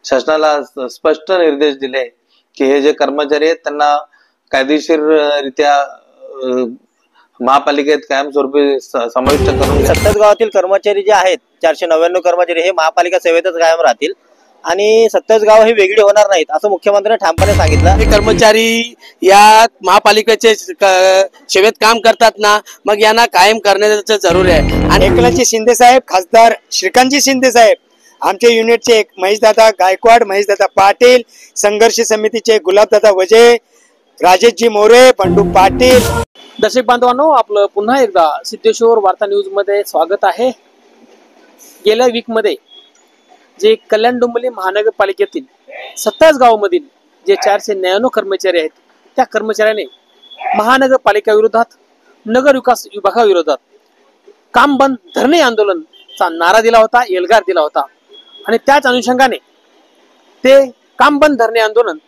शासनाला स्पष्ट निर्देश दिले की हे जे कर्मचारी आहेत त्यांना कायदेशीररित्या महापालिकेत कायमस्वरूपी समाविष्ट करून 70 गावातील कर्मचारी जे आहेत 499 कर्मचारी हे महापालिका सेवेतच कायम राहतील आणि 70 गाव ही वेगळी होणार नाहीत असं मुख्यमंत्र्यांनी ठामपणे सांगितलं। हे कर्मचारी या महापालिकेचे सेवेत काम करतात ना, मग यांना कायम करण्याचं जरूर आहे। आणि एकनाथजी शिंदे साहेब, खासदार श्रीकांतजी शिंदे साहेब, आमचे युनिटचे महेशदादा गायकवाड, महेशदादा पाटील, संघर्ष समितीचे गुलाबदादा वजे, राजेशजी मोरे, बंडू पाटील। दर्शक बांधवांनो, आपलं पुन्हा एकदा सिद्धेश्वर वार्ता न्यूज मध्ये स्वागत आहे। गेल्या वीक मध्ये जे कल्याण डोंबिवली महानगरपालिकेतील 27 गावांमधील जे 499 कर्मचारी आहेत त्या कर्मचाऱ्याने महानगरपालिका विरोधात, नगर विकास विभागाविरोधात काम बंद धरणे आंदोलनचा नारा दिला होता, एल्गार दिला होता आणि त्याच अनुषंगाने ते काम बंद धरणे आंदोलन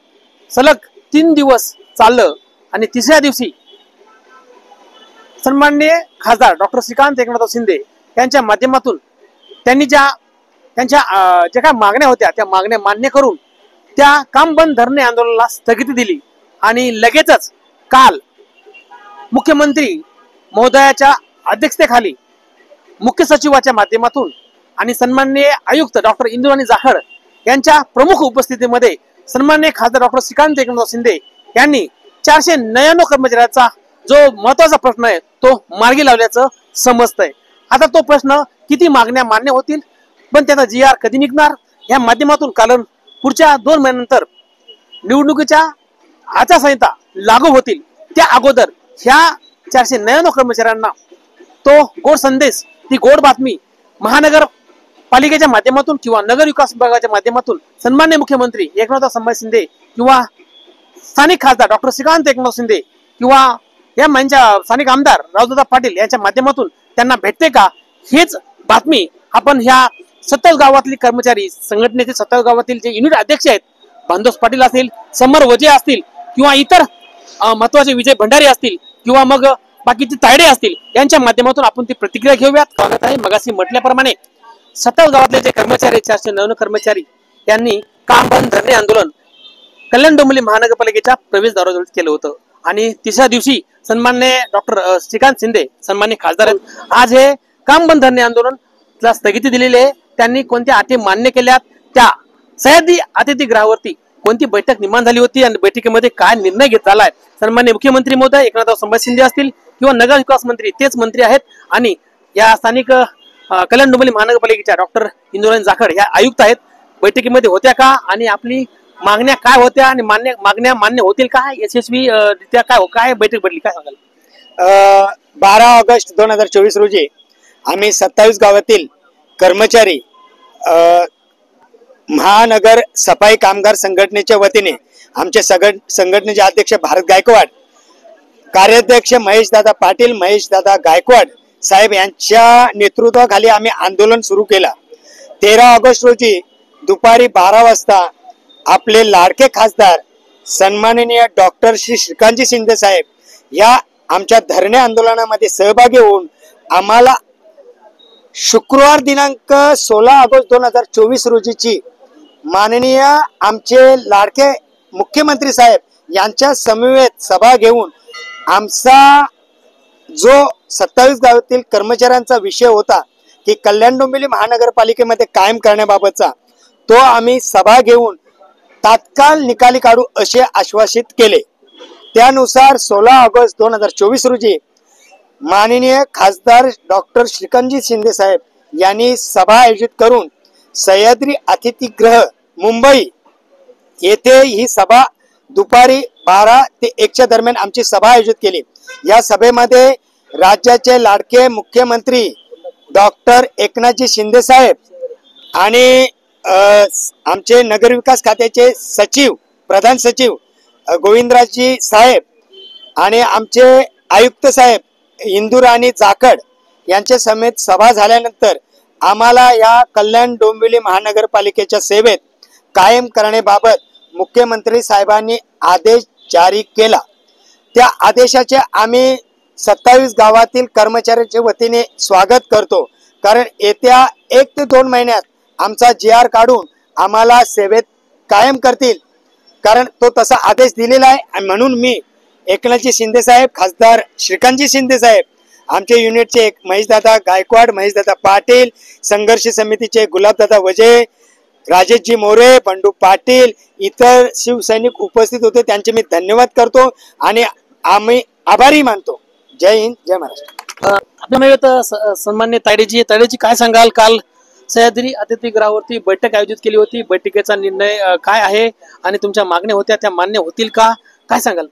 सलग 3 दिवस चाललं आणि तिसऱ्या दिवशी सन्माननीय खासदार डॉक्टर श्रीकांत एकनाथ शिंदे यांच्या माध्यमातून त्यांनी त्यांच्या ज्या काय मागण्या होत्या त्या मागण्या मान्य करून त्या काम बंद धरणे आंदोलनाला स्थगिती दिली आणि लगेचच काल मुख्यमंत्री महोदयाच्या अध्यक्षतेखाली मुख्य सचिवाच्या माध्यमातून आणि सन्माननीय आयुक्त डॉक्टर इंदुराणी जाखड यांच्या प्रमुख उपस्थितीमध्ये सन्माननीय खासदार डॉक्टर श्रीकांत एकनाथ शिंदे यांनी 499 कर्मचाऱ्यांचा जो महत्वाचा प्रश्न आहे तो मार्गी लावल्याचं समजतंय। आता तो प्रश्न किती मागण्या मान्य होतील, पण त्याचा GR कधी निघणार या माध्यमातून, कारण पुढच्या 2 महिन्यानंतर निवडणुकीच्या आचारसंहिता लागू होतील त्या अगोदर ह्या 499 कर्मचाऱ्यांना तो गोड संदेश, ती गोड बातमी महानगरपालिकेच्या माध्यमातून किंवा नगर विकास विभागाच्या माध्यमातून सन्माननीय मुख्यमंत्री एकनाथ शिंदे किंवा स्थानिक खासदार डॉक्टर श्रीकांत एकनाथ शिंदे किंवा या माझ्या स्थानिक आमदार रावदादा पाटील यांच्या माध्यमातून त्यांना भेटते का, हेच बातमी आपण ह्या 70 गावातील कर्मचारी संघटनेचे 70 गावातील जे युनिट अध्यक्ष आहेत, भानदास पाटील असतील, समर वजे असतील किंवा इतर महत्वाचे विजय भंडारी असतील किंवा मग बाकीचे तायडे असतील यांच्या माध्यमातून आपण ती प्रतिक्रिया घेऊयात। स्वागत आहे। मगाशी म्हटल्याप्रमाणे 70 गावातले जे कर्मचारी 499 कर्मचारी यांनी काम बंद धरणे आंदोलन कल्याण डोंबिवली महानगरपालिकेच्या प्रवेशद्वाराजवळ केलं होतं आणि तिसऱ्या दिवशी सन्माननीय डॉक्टर श्रीकांत शिंदे सन्माननीय खासदार आज हे काम बंद धरणे आंदोलनला स्थगिती दिलेली आहे। त्यांनी कोणत्या अटी मान्य केल्यात, त्या सह्याद्री अतिथीगृहावरती कोणती बैठक निर्माण झाली होती आणि बैठकीमध्ये काय निर्णय घेतला आहे, सन्माननीय मुख्यमंत्री महोदय एकनाथ शिंदे असतील किंवा नगर विकास मंत्री तेच मंत्री आहेत आणि या स्थानिक कल्याण डोंबिवली महानगरपालिकेच्या डॉक्टर इंदुराणी जाखड ह्या आयुक्त आहेत, बैठकीमध्ये होत्या का आणि आपली मागण्या काय होत्या आणि मागण्या मान्य होतील का, यशस्वी रित्या काय बैठक भरली, काय सांगाल? 12 ऑगस्ट 2024 रोजी आम्ही 27 गावातील कर्मचारी महानगर सफाई कामगार संघटनेच्या वतीने आमचे संघटनेचे अध्यक्ष भारत गायकवाड, कार्याध्यक्ष महेशदादा पाटील, महेशदादा गायकवाड साहेब यांच्या नेतृत्वाखाली आम्ही आंदोलन सुरू केला। 13 ऑगस्ट रोजी दुपारी 12 वाजता आपले लाडके खासदार सन्माननीय डॉक्टर श्रीकांतजी शिंदे साहेब या आमच्या धरणे आंदोलनामध्ये सहभागी होऊन आम्हाला शुक्रवार दिनांक 16 ऑगस्ट 2024 रोजीची माननीय आमचे लाडके मुख्यमंत्री साहेब यांच्या समवेत सभा घेऊन आमचा जो 27 गावातील कर्मचाऱ्यांचा विषय होता की कल्याण डोंबिवली महानगरपालिकेमध्ये कायम करण्याबाबतचा, तो आम्ही सभा घेऊन तात्काळ निकाली काढू असे आश्वासित केले। त्यानुसार 16 ऑगस्ट 2024 रोजी माननीय खासदार डॉक्टर श्रीकांतजी शिंदे साहेब यांनी सभा आयोजित करून सह्याद्री अतिथीगृह मुंबई येथे ही सभा दुपारी 12 ते 1च्या दरम्यान आमची सभा आयोजित केली। या सभेमध्ये राज्याचे लाडके मुख्यमंत्री डॉक्टर एकनाथजी शिंदे साहेब आणि आमचे नगर विकास खात्याचे सचिव, प्रधान सचिव गोविंदराजजी साहेब आणि आमचे आयुक्त साहेब इंदुराणी जाखड यांच्या समेत सभा झाल्यानंतर आम्हाला या कल्याण डोंबिवली महानगरपालिकेच्या सेवेत कायम करण्याबाबत मुख्यमंत्री साहेबांनी आदेश जारी केला। त्या आदेशाचे आम्ही 27 गावातील कर्मचाऱ्यांच्या वतीने स्वागत करतो, कारण येत्या 1 ते 2 महिन्यात आमचा GR काढून आम्हाला सेवेत कायम करतील, कारण तो तसा आदेश दिलेला आहे. आणि म्हणून मी एकनाथजी शिंदे साहेब, खासदार श्रीकांतजी शिंदे साहेब, आमचे युनिटचे महेशदादा गायकवाड, महेशदादा पाटील, संघर्ष समितीचे गुलाबदादा वजे, राजेशजी मोरे, बंडू पाटील, इतर शिवसैनिक उपस्थित होते, त्यांचे मी धन्यवाद करतो आणि आम्ही आभारी मानतो. जय हिंद, जय महाराष्ट्र. आपल्या सन्मान्य तायडेजी काय सांगाल? काल सह्याद्री अतिथीगृहावरती बैठक आयोजित केली होती. बैठकीचा निर्णय काय आहे आणि तुमच्या मागण्या होत्या त्या मान्य होतील का? काय सांगाल?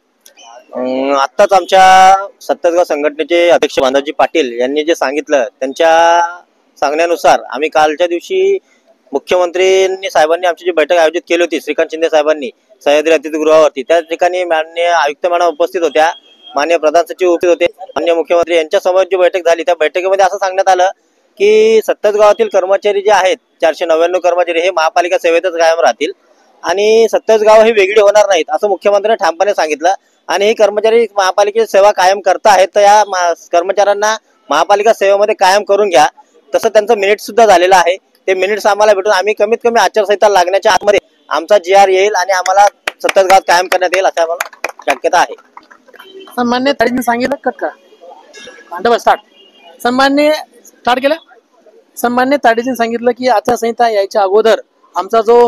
आत्ताच आमच्या सत्तासगाव संघटनेचे अध्यक्ष बांधाजी पाटील यांनी जे सांगितलं, त्यांच्या सांगण्यानुसार आम्ही कालच्या दिवशी मुख्यमंत्री साहेबांनी आमची जी बैठक आयोजित केली होती श्रीकांत शिंदे साहेबांनी सह्याद्री अतिथीगृहावरती, त्या ठिकाणी माननीय आयुक्त मॅडम उपस्थित होत्या, माननीय प्रधान सचिव उपस्थित होते, माननीय मुख्यमंत्री यांच्या समोर जी बैठक झाली त्या बैठकीमध्ये असं सांगण्यात आलं की सत्तासगावातील कर्मचारी जे आहेत 499 कर्मचारी हे महापालिका सेवेतच कायम राहतील आणि सत्तासगाव ही वेगळी होणार नाहीत असं मुख्यमंत्र्यांनी ठामपणे सांगितलं. आणि हे कर्मचारी महापालिकेची सेवा कायम करता आहेत, तर या कर्मचाऱ्यांना महापालिका सेवेमध्ये कायम करून घ्या. तसं त्यांचं मिनिट सुद्धा झालेलं आहे. ते मिनिट्स आम्हाला भेटून आम्ही कमीत कमी आचारसंहिता लागण्याच्या आतमध्ये आमचा GR येईल आणि आम्हाला सत्तासगावात कायम करण्यात येईल असं आम्हाला शक्यता आहे. सन्मान्य तायडेजींनी सांगितलं का स्टार्ट स्टार्ट केलं. सन्मान्य तायडेजींनी सांगितलं की आचारसंहिता यायच्या अगोदर आमचा जो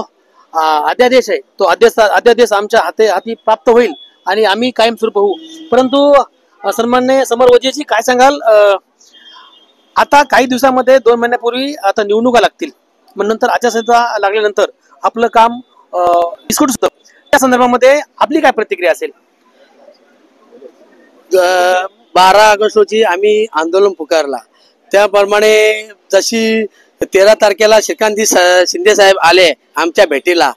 अध्यादेश आहे तो अध्यादेश आमच्या हाती प्राप्त होईल आणि आम्ही कायमस्वरूप होऊ. परंतु सन्मान्य समर वजीरजी काय सांगाल? आता काही दिवसामध्ये 2 महिन्यापूर्वी आता निवडणुका लागतील, मग नंतर आचारसंहिता लागल्यानंतर आपलं काम विस्कटू शकतं. त्या संदर्भामध्ये आपली काय प्रतिक्रिया असेल? 12 ऑगस्ट रोजी आम्ही आंदोलन पुकारला, त्याप्रमाणे जशी 13 तारखेला श्रीकांतजी शिंदे साहेब आले आमच्या भेटीला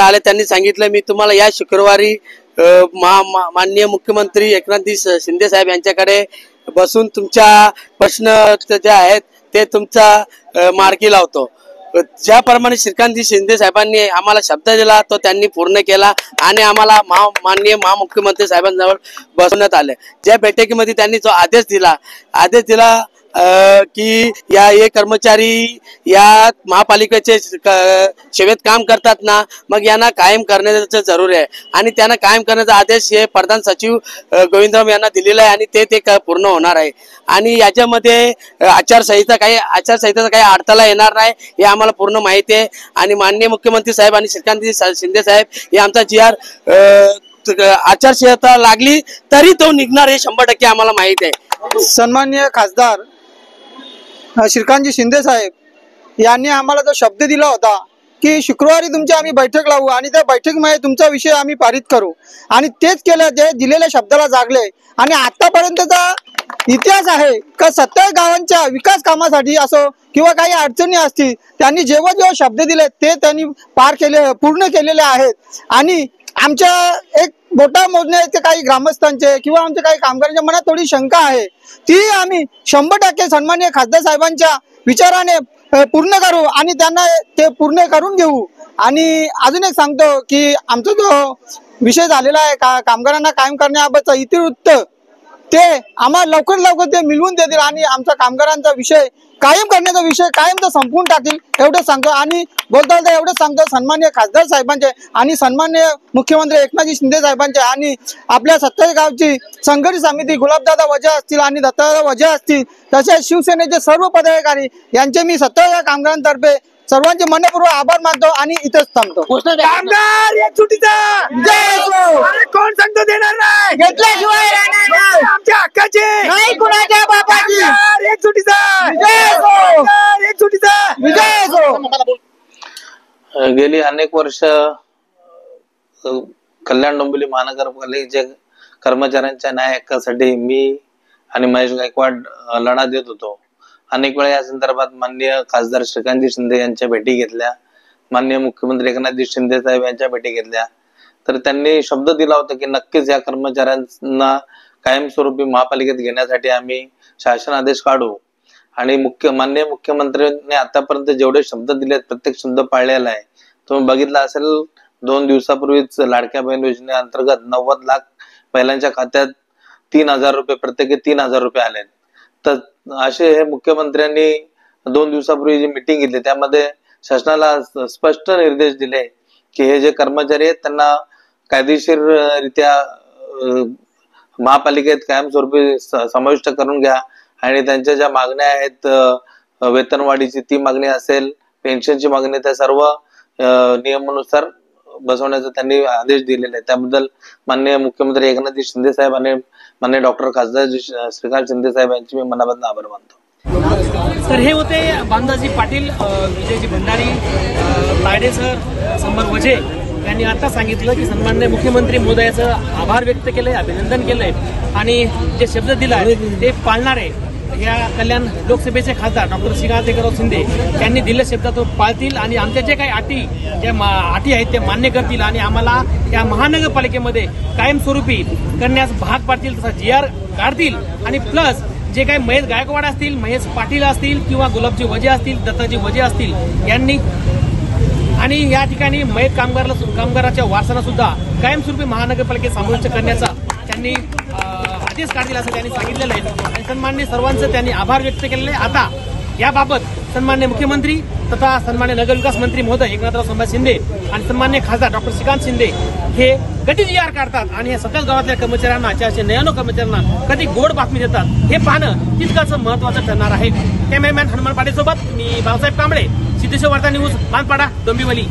आले, त्यांनी सांगितलं मी तुम्हाला या शुक्रवारी माननीय मुख्यमंत्री एकनाथजी शिंदे साहेब यांच्याकडे बसून तुमच्या प्रश्न जे आहेत ते तुमचा मार्गी लावतो. ज्याप्रमाणे श्रीकांतजी शिंदे साहेबांनी आम्हाला शब्द दिला तो त्यांनी पूर्ण केला आणि आम्हाला माननीय महामुख्यमंत्री साहेबांजवळ बसवण्यात आले. ज्या बैठकीमध्ये त्यांनी जो आदेश दिला की हे कर्मचारी या महापालिकेचे सेवेत काम करतात ना, मग यांना कायम करण्याचं जरूर आहे आणि त्यांना कायम करण्याचा आदेश हे प्रधान सचिव गोविंदराव यांना दिलेला आहे आणि ते पूर्ण होणार आहे. आणि याच्यामध्ये आचारसंहितेचा काही अडथळा येणार नाही हे आम्हाला पूर्ण माहिती आहे. आणि माननीय मुख्यमंत्री साहेब आणि श्रीकांतजी शिंदे साहेब हे आमचा GR आचारसंहिता लागली तरी तो निघणार हे 100% आम्हाला माहिती आहे. सन्माननीय खासदार श्रीकांतजी शिंदे साहेब यांनी आम्हाला जो शब्द दिला होता की शुक्रवारी तुमची आम्ही बैठक लावू आणि त्या बैठकीमध्ये तुमचा विषय आम्ही पारित करू, आणि तेच केलं. जे दिलेल्या शब्दाला जागले आणि आतापर्यंतचा इतिहास आहे का 70 गावांच्या विकास कामासाठी असो किंवा काही अडचणी असतील त्यांनी जेव्हा शब्द दिले ते त्यांनी पूर्ण केलेले आहेत. आणि आमच्या एक बोटा मोजण्याचे काही ग्रामस्थांचे किंवा आमच्या काही कामगारांच्या मनात थोडी शंका आहे, ती आम्ही 100% सन्माननीय खासदार साहेबांच्या विचाराने पूर्ण करू आणि त्यांना ते पूर्ण करून घेऊ. आणि अजून एक सांगतो की आमचा जो विषय झालेला आहे कामगारांना कायम करण्याबाबतचा इतिवृत्त ते आम्हाला लवकर ते मिळवून देतील आणि आमचा कामगारांचा विषय कायम करण्याचा विषय कायम तो संपवून टाकील एवढंच सांगतो. आणि बोलता एवढंच सांगतो सन्माननीय खासदार साहेबांचे आणि सन्माननीय मुख्यमंत्री एकनाथजी शिंदे साहेबांचे आणि आपल्या 70 गावची संघर्ष समिती गुलाबदादा वजे असतील आणि दत्तादादा वजे असतील तसेच शिवसेनेचे सर्व पदाधिकारी यांचे मी 70 कामगारांतर्फे सर्वांचे मनपूर्वक आभार मानतो आणि इथेच थांबतो. कामगार एकजुटीचा जय हो. कोण सांगतो देणार नाही, घेतल्याशिवाय राहणार नाही, आमच्या हक्काचे नाही कुणाच्या बापाची. एकजुटीचा जय हो, एकजुटीचा जय हो. गेली अनेक वर्ष कल्याण डोंबिवली महानगरपालिकेच्या कर्मचाऱ्यांच्या न्याय हक्कासाठी मी आणि महेश गायकवाड लढा देत होतो. अनेक वेळा या संदर्भात माननीय खासदार श्रीकांतजी शिंदे यांच्या भेटी घेतल्या, माननीय मुख्यमंत्री एकनाथजी शिंदे साहेब यांच्या भेटी घेतल्या, तर त्यांनी शब्द दिला होता की नक्कीच या कर्मचाऱ्यांना कायमस्वरूपी महापालिकेत घेण्यासाठी आम्ही शासन आदेश काढू. आणि माननीय मुख्यमंत्र्यांनी आतापर्यंत जेवढे शब्द दिलेत प्रत्येक शब्द पाळलेला आहे. तुम्ही बघितला असेल 2 दिवसापूर्वीच लाडक्या बहीण योजनेअंतर्गत 90 लाख महिलांच्या खात्यात 3,000 रुपये प्रत्येकी 3,000 रुपये आले. तर असे हे मुख्यमंत्र्यांनी 2 दिवसापूर्वी जी मीटिंग घेतली त्यामध्ये शासनाला स्पष्ट निर्देश दिले की हे जे कर्मचारी आहेत त्यांना कायदेशीररित्या महापालिकेत कायमस्वरूपी समाविष्ट करून घ्या आणि त्यांच्या ज्या मागण्या आहेत वेतनवाढीची ती मागणी असेल, पेन्शनची मागणी, त्या सर्व नियमानुसार बसवण्याचा त्यांनी आदेश दिलेले आहे. त्याबद्दल माननीय मुख्यमंत्री एकनाथ शिंदे साहेब आणि माननीय डॉक्टर खासदार श्रीकांत शिंदे साहेब यांचे मी मनापासून आभार मानतो. तर हे होते बांधाजी पाटील, विजयजी भंडारी, तायडे सर, संबर वजे यांनी आता सांगितलं की सन्माननीय मुख्यमंत्री महोदयाचं आभार व्यक्त केलंय, अभिनंदन केलंय आणि जे शब्द दिलाय ते पाळणारे या कल्याण लोकसभेचे खासदार डॉक्टर श्रीकांत शिंदे यांनी दिलेल्या शब्दात पाळतील आणि आमच्या जे काही अटी आहेत ते मान्य करतील आणि आम्हाला या महानगरपालिकेमध्ये कायमस्वरूपी करण्यास भाग पाडतील, तसा GR काढतील आणि प्लस जे काही महेश गायकवाड असतील, महेश पाटील असतील किंवा गुलाबजी वजे असतील, दत्ताजी वजे असतील यांनी आणि या ठिकाणी मयत कामगाराच्या वारसांना सुद्धा कायमस्वरूपी महानगरपालिकेत समाविष्ट करण्याचा त्यांनी आदेश काढतील असं त्यांनी सांगितलेलं आहे आणि सन्माननीय सर्वांचं त्यांनी आभार व्यक्त केलेले आहे. आता याबाबत सन्माननीय मुख्यमंत्री तथा सन्माननीय नगरविकास मंत्री महोदय एकनाथराव संभाजी शिंदे आणि सन्माननीय खासदार डॉक्टर श्रीकांत शिंदे हे कधी GR काढतात आणि या सतत गावातल्या कर्मचाऱ्यांना, 499 कर्मचाऱ्यांना कधी गोड बातमी देतात हे पाहणं तितकंच महत्वाचं ठरणार आहे. कॅमेरामॅन हनुमान पाटील सोबत मी बाळासाहेब कांबळे, सिद्धेश्वर वार्ता न्यूज, मानपाडा, डोंबिवली.